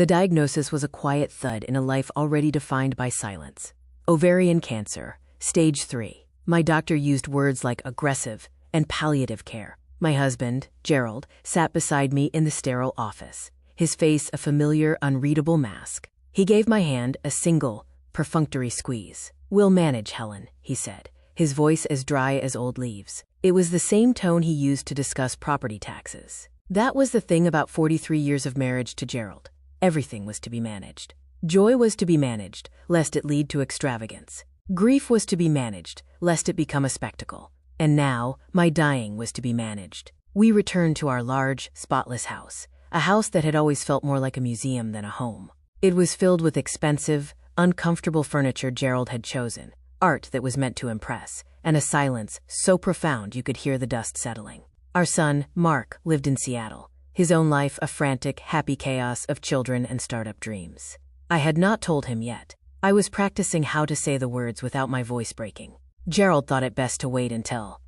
The diagnosis was a quiet thud in a life already defined by silence. Ovarian cancer, stage 3. My doctor used words like aggressive and palliative care. My husband, Gerald, sat beside me in the sterile office, his face a familiar, unreadable mask. He gave my hand a single, perfunctory squeeze. "We'll manage, Helen," he said, his voice as dry as old leaves. It was the same tone he used to discuss property taxes. That was the thing about 43 years of marriage to Gerald. Everything was to be managed. Joy was to be managed, lest it lead to extravagance. Grief was to be managed, lest it become a spectacle. And now, my dying was to be managed. We returned to our large, spotless house, a house that had always felt more like a museum than a home. It was filled with expensive, uncomfortable furniture Gerald had chosen, art that was meant to impress, and a silence so profound you could hear the dust settling. Our son, Mark, lived in Seattle, his own life a frantic, happy chaos of children and startup dreams. I had not told him yet. I was practicing how to say the words without my voice breaking. Gerald thought it best to wait until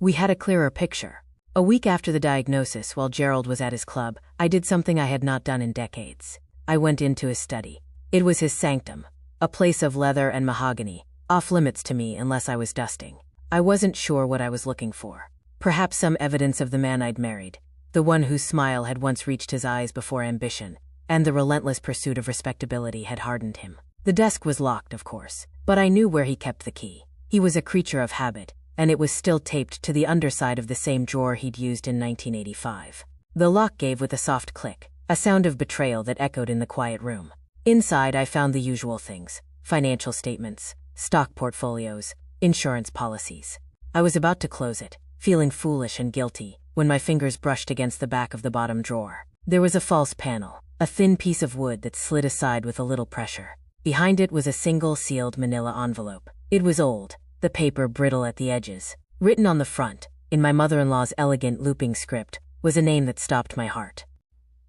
we had a clearer picture. A week after the diagnosis, while Gerald was at his club, I did something I had not done in decades. I went into his study. It was his sanctum, a place of leather and mahogany, off limits to me unless I was dusting. I wasn't sure what I was looking for. Perhaps some evidence of the man I'd married, the one whose smile had once reached his eyes before ambition, and the relentless pursuit of respectability had hardened him. The desk was locked, of course, but I knew where he kept the key. He was a creature of habit, and it was still taped to the underside of the same drawer he'd used in 1985. The lock gave with a soft click, a sound of betrayal that echoed in the quiet room. Inside, I found the usual things: financial statements, stock portfolios, insurance policies. I was about to close it, feeling foolish and guilty, when my fingers brushed against the back of the bottom drawer. There was a false panel, a thin piece of wood that slid aside with a little pressure. Behind it was a single sealed manila envelope. It was old, the paper brittle at the edges. Written on the front, in my mother-in-law's elegant looping script, was a name that stopped my heart.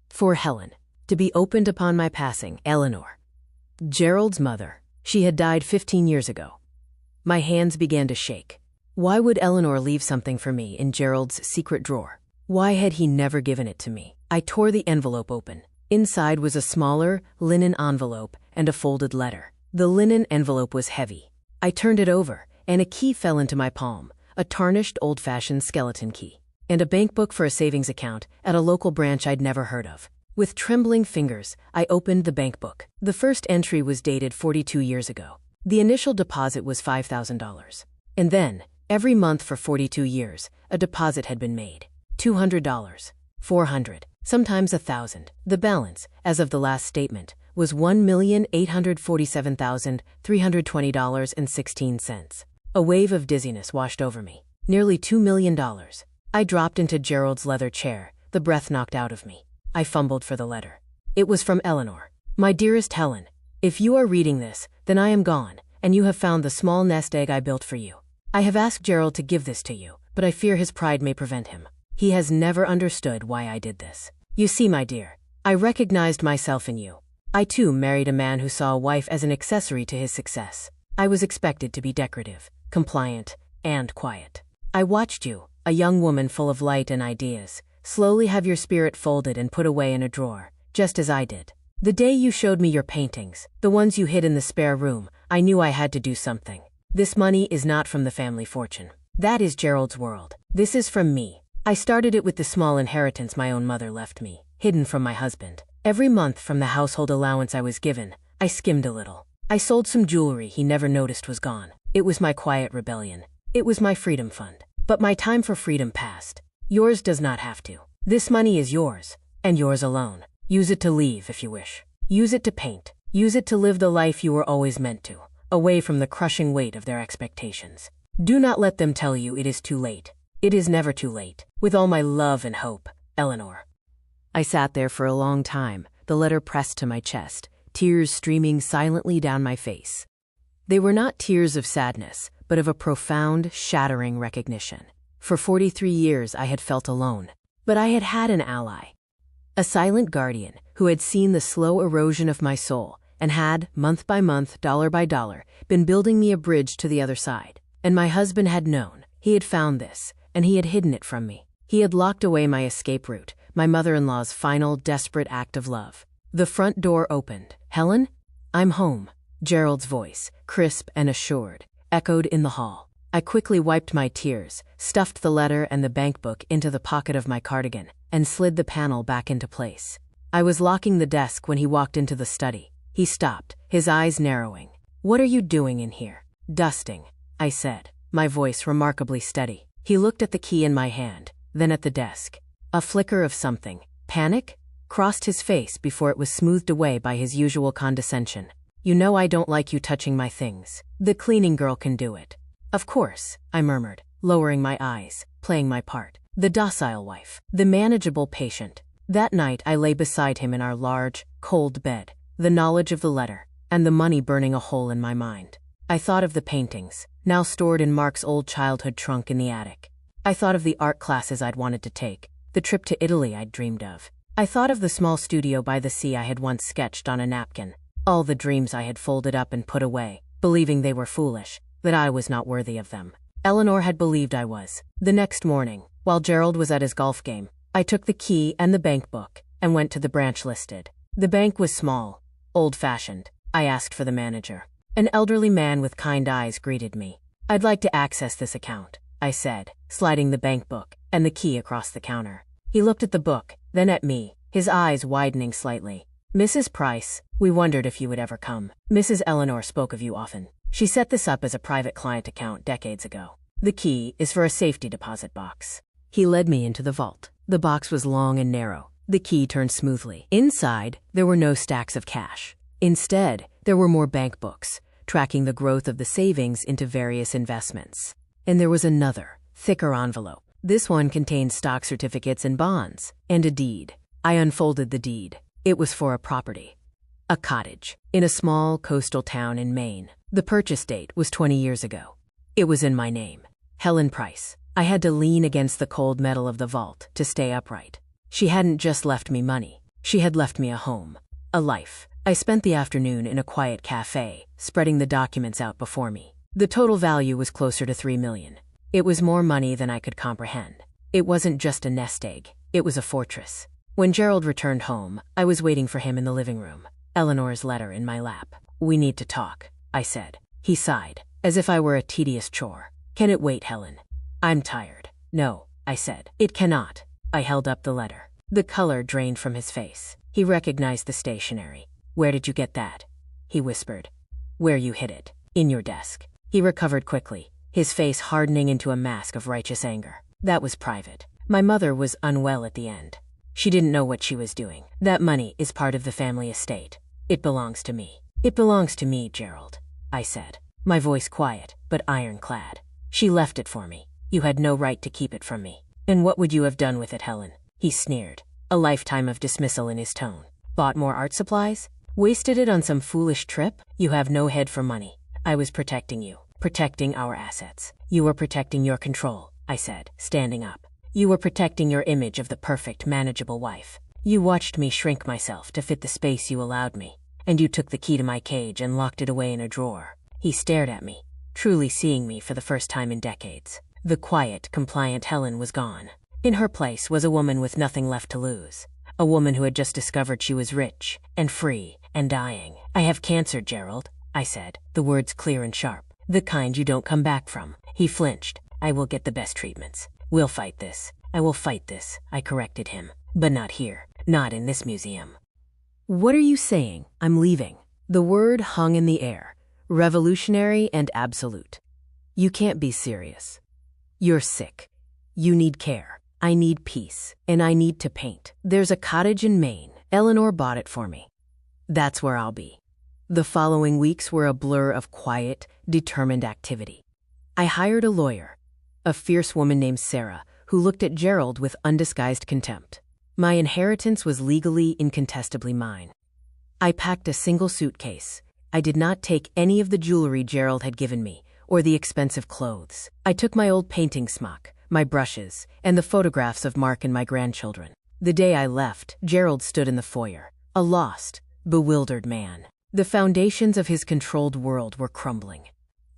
For Helen, to be opened upon my passing, Eleanor. Gerald's mother. She had died 15 years ago. My hands began to shake. Why would Eleanor leave something for me in Gerald's secret drawer? Why had he never given it to me? I tore the envelope open. Inside was a smaller, linen envelope and a folded letter. The linen envelope was heavy. I turned it over, and a key fell into my palm, a tarnished, old-fashioned skeleton key, and a bank book for a savings account at a local branch I'd never heard of. With trembling fingers, I opened the bank book. The first entry was dated 42 years ago. The initial deposit was $5,000. And then, every month for 42 years, a deposit had been made. $200, $400, sometimes $1,000. The balance, as of the last statement, was $1,847,320.16. A wave of dizziness washed over me. Nearly $2 million. I dropped into Gerald's leather chair, the breath knocked out of me. I fumbled for the letter. It was from Eleanor. My dearest Helen, if you are reading this, then I am gone, and you have found the small nest egg I built for you. I have asked Gerald to give this to you, but I fear his pride may prevent him. He has never understood why I did this. You see, my dear, I recognized myself in you. I too married a man who saw a wife as an accessory to his success. I was expected to be decorative, compliant, and quiet. I watched you, a young woman full of light and ideas, slowly have your spirit folded and put away in a drawer, just as I did. The day you showed me your paintings, the ones you hid in the spare room, I knew I had to do something. This money is not from the family fortune. That is Gerald's world. This is from me. I started it with the small inheritance my own mother left me, hidden from my husband. Every month from the household allowance I was given, I skimmed a little. I sold some jewelry he never noticed was gone. It was my quiet rebellion. It was my freedom fund. But my time for freedom passed. Yours does not have to. This money is yours, and yours alone. Use it to leave if you wish. Use it to paint. Use it to live the life you were always meant to, away from the crushing weight of their expectations. Do not let them tell you it is too late. It is never too late. With all my love and hope, Eleanor. I sat there for a long time, the letter pressed to my chest, tears streaming silently down my face. They were not tears of sadness, but of a profound, shattering recognition. For 43 years I had felt alone, but I had had an ally. A silent guardian who had seen the slow erosion of my soul and had, month by month, dollar by dollar, been building me a bridge to the other side. And my husband had known. He had found this, and he had hidden it from me. He had locked away my escape route, my mother-in-law's final, desperate act of love. The front door opened. "Helen? I'm home." Gerald's voice, crisp and assured, echoed in the hall. I quickly wiped my tears, stuffed the letter and the bankbook into the pocket of my cardigan, and slid the panel back into place. I was locking the desk when he walked into the study. He stopped, his eyes narrowing. "What are you doing in here?" "Dusting," I said, my voice remarkably steady. He looked at the key in my hand, then at the desk. A flicker of something, panic, crossed his face before it was smoothed away by his usual condescension. "You know I don't like you touching my things. The cleaning girl can do it." "Of course," I murmured, lowering my eyes, playing my part. The docile wife, the manageable patient. That night I lay beside him in our large, cold bed, the knowledge of the letter, and the money burning a hole in my mind. I thought of the paintings, now stored in Mark's old childhood trunk in the attic. I thought of the art classes I'd wanted to take, the trip to Italy I'd dreamed of. I thought of the small studio by the sea I had once sketched on a napkin, all the dreams I had folded up and put away, believing they were foolish, that I was not worthy of them. Eleanor had believed I was. The next morning, while Gerald was at his golf game, I took the key and the bank book and went to the branch listed. The bank was small, old-fashioned. I asked for the manager. An elderly man with kind eyes greeted me. "I'd like to access this account," I said, sliding the bank book and the key across the counter. He looked at the book, then at me, his eyes widening slightly. "Mrs. Price, we wondered if you would ever come. Mrs. Eleanor spoke of you often. She set this up as a private client account decades ago. The key is for a safety deposit box." He led me into the vault. The box was long and narrow. The key turned smoothly. Inside, there were no stacks of cash. Instead, there were more bank books, tracking the growth of the savings into various investments. And there was another, thicker envelope. This one contained stock certificates and bonds, and a deed. I unfolded the deed. It was for a property. A cottage, in a small coastal town in Maine. The purchase date was 20 years ago. It was in my name, Helen Price. I had to lean against the cold metal of the vault to stay upright. She hadn't just left me money. She had left me a home, a life. I spent the afternoon in a quiet cafe, spreading the documents out before me. The total value was closer to $3 million. It was more money than I could comprehend. It wasn't just a nest egg. It was a fortress. When Gerald returned home, I was waiting for him in the living room, Eleanor's letter in my lap. "We need to talk," I said. He sighed, as if I were a tedious chore. "Can it wait, Helen? I'm tired." "No," I said. "It cannot." I held up the letter. The color drained from his face. He recognized the stationery. "Where did you get that?" he whispered. "Where you hid it. In your desk." He recovered quickly, his face hardening into a mask of righteous anger. "That was private. My mother was unwell at the end. She didn't know what she was doing. That money is part of the family estate. It belongs to me." "It belongs to me, Gerald," I said, my voice quiet but ironclad. "She left it for me. You had no right to keep it from me." "And what would you have done with it, Helen?" he sneered, a lifetime of dismissal in his tone. "Bought more art supplies? Wasted it on some foolish trip? You have no head for money. I was protecting you, protecting our assets. You were protecting your control," I said, standing up. "You were protecting your image of the perfect, manageable wife. You watched me shrink myself to fit the space you allowed me, and you took the key to my cage and locked it away in a drawer." He stared at me, truly seeing me for the first time in decades. The quiet, compliant Helen was gone. In her place was a woman with nothing left to lose. A woman who had just discovered she was rich, and free, and dying. "I have cancer, Gerald," I said, the words clear and sharp. "The kind you don't come back from." He flinched. "I will get the best treatments. We'll fight this. I will fight this," I corrected him. "But not here. Not in this museum." "What are you saying? I'm leaving." The word hung in the air, revolutionary and absolute. "You can't be serious. You're sick. You need care. I need peace. And I need to paint. There's a cottage in Maine. Eleanor bought it for me. That's where I'll be." The following weeks were a blur of quiet, determined activity. I hired a lawyer, a fierce woman named Sarah, who looked at Gerald with undisguised contempt. My inheritance was legally, incontestably mine. I packed a single suitcase. I did not take any of the jewelry Gerald had given me, or the expensive clothes. I took my old painting smock, my brushes, and the photographs of Mark and my grandchildren. The day I left, Gerald stood in the foyer, a lost, bewildered man. The foundations of his controlled world were crumbling.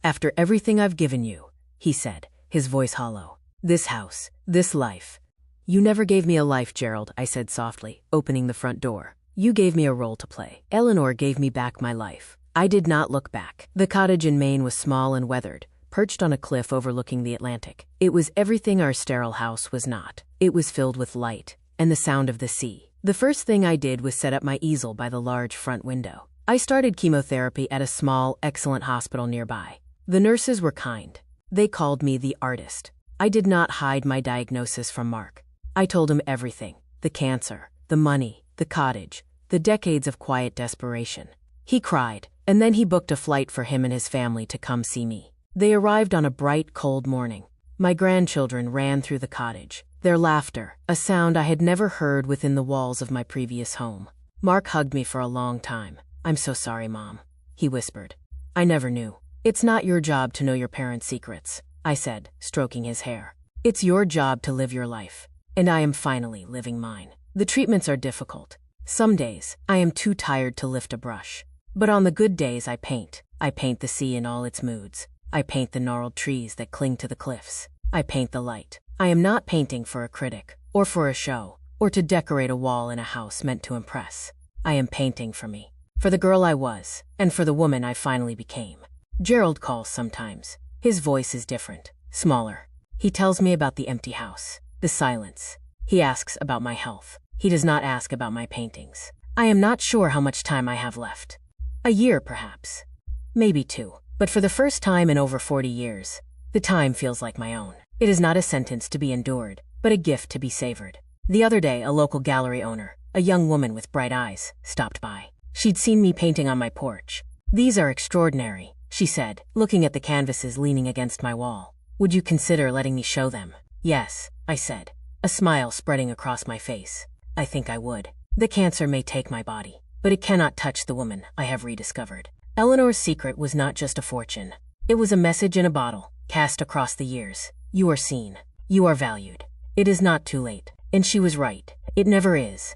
"After everything I've given you," he said, his voice hollow. "This house, this life." "You never gave me a life, Gerald," I said softly, opening the front door. You gave me a role to play. Eleanor gave me back my life. I did not look back. The cottage in Maine was small and weathered, perched on a cliff overlooking the Atlantic. It was everything our sterile house was not. It was filled with light and the sound of the sea. The first thing I did was set up my easel by the large front window. I started chemotherapy at a small, excellent hospital nearby. The nurses were kind. They called me the artist. I did not hide my diagnosis from Mark. I told him everything: the cancer, the money, the cottage, the decades of quiet desperation. He cried, and then he booked a flight for him and his family to come see me. They arrived on a bright, cold morning. My grandchildren ran through the cottage, their laughter, a sound I had never heard within the walls of my previous home. Mark hugged me for a long time. "I'm so sorry, Mom," he whispered. "I never knew." "It's not your job to know your parents' secrets," I said, stroking his hair. "It's your job to live your life. And I am finally living mine. The treatments are difficult. Some days, I am too tired to lift a brush. But on the good days, I paint. I paint the sea in all its moods. I paint the gnarled trees that cling to the cliffs. I paint the light. I am not painting for a critic, or for a show, or to decorate a wall in a house meant to impress. I am painting for me, for the girl I was, and for the woman I finally became. Gerald calls sometimes. His voice is different, smaller. He tells me about the empty house, the silence. He asks about my health. He does not ask about my paintings. I am not sure how much time I have left. A year, perhaps. Maybe 2. But for the first time in over 40 years, the time feels like my own. It is not a sentence to be endured, but a gift to be savored. The other day, a local gallery owner, a young woman with bright eyes, stopped by. She'd seen me painting on my porch. "These are extraordinary," she said, looking at the canvases leaning against my wall. "Would you consider letting me show them?" "Yes," I said, a smile spreading across my face. "I think I would. The cancer may take my body, but it cannot touch the woman I have rediscovered." Eleanor's secret was not just a fortune. It was a message in a bottle, cast across the years. You are seen. You are valued. It is not too late. And she was right. It never is.